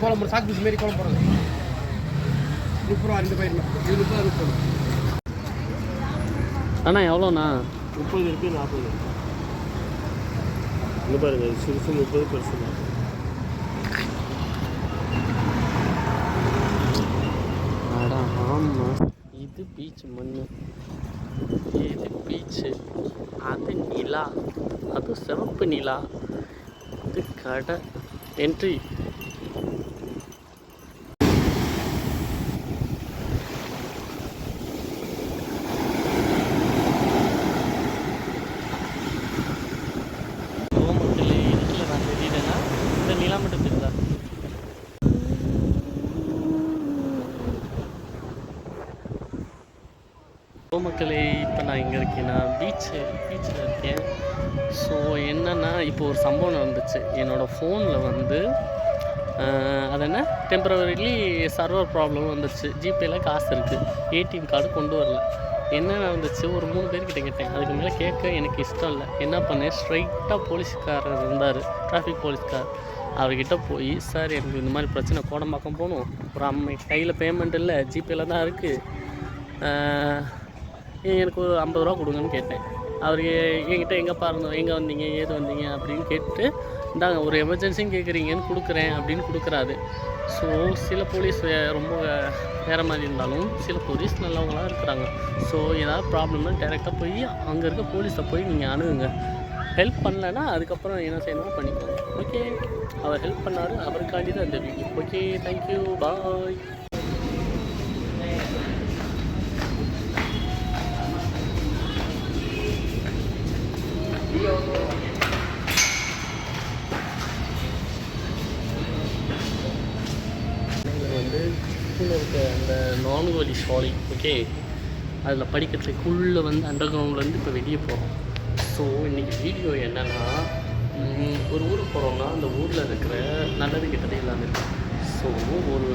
குழம்பு சாக்கு மாரி குழம்பு போடுறது 30 ரூபா 2 பையன் 30 அண்ணா எவ்வளோண்ணா? 30 இருக்கு 40 இங்கே பாருங்க சிறுசு 30 பெருசு. அடா ஆமாம், இது பீச் மண், இது பீச்சு, அது நிலா, அது சிவப்பு நிலா, இது கடை என்ட்ரி. நிலா மட்டும் தெரியுதா? மக்களே, இப்போ நான் எங்கே இருக்கேன்னா பீச்சில் இருக்கேன். ஸோ என்னென்னா, இப்போ ஒரு சம்பவம் நடந்துச்சு. என்னோடய ஃபோனில் வந்து அது என்ன டெம்பரவரிலி சர்வர் ப்ராப்ளம் வந்துச்சு. ஜிபேயில் காசு இருக்குது, ஏடிஎம் கார்டு கொண்டு வரல. என்ன நடந்துச்சு, ஒரு 3 பேர்கிட்ட கேட்டேன். அதுக்கு மேலே கேட்க எனக்கு இஷ்டம் இல்லை. என்ன பண்ணேன், ஸ்ட்ரைட்டாக போலீஸ்காரர் இருந்தார், டிராஃபிக் போலீஸ்கார். அவர்கிட்ட போய், சார் எனக்கு இந்த மாதிரி பிரச்சனை, கோடம்பாக்கம் போகணும், ஒரு அம்மை கையில் பேமெண்ட் இல்லை, ஜிபேயில் தான் இருக்குது, எனக்கு ஒரு 50 ரூபா கொடுங்கன்னு கேட்டேன். அவர் என்கிட்ட எங்கே வந்தீங்க ஏது வந்தீங்க அப்படின்னு கேட்டு, இந்தாங்க ஒரு எமர்ஜென்சின்னு கேட்குறீங்கன்னு கொடுக்குறேன் அப்படின்னு கொடுக்குறாரு. ஸோ சில போலீஸ் ரொம்ப வேறு மாதிரி இருந்தாலும் சில போலீஸ் நல்லவங்களாக இருக்கிறாங்க. ஸோ ஏதாவது ப்ராப்ளம்னா டேரெக்டாக போய் அங்கே இருக்க போலீஸை போய் நீங்கள் அணுகுங்க. ஹெல்ப் பண்ணலைன்னா அதுக்கப்புறம் என்ன செய்யணுமோ பண்ணிக்கோங்க. ஓகே, அவர் ஹெல்ப் பண்ணார், அவருக்காண்டி தான் இந்த வீடியோ. ஓகே, தேங்க்யூ, பாய். வந்து கீழே இருக்க அந்த 4 வழி சாலை, ஓகே, அதில் படிக்கிறதுக்குள்ளே வந்து அண்டர் கிரவுண்ட்லேருந்து இப்போ வெளியே போகிறோம். ஸோ இன்றைக்கி வீடியோ என்னென்னா, ஒரு ஊருக்கு போகிறோம்னா அந்த ஊரில் இருக்கிற நல்லது கெட்டது எல்லாமே இருக்குது. ஸோ ஒரு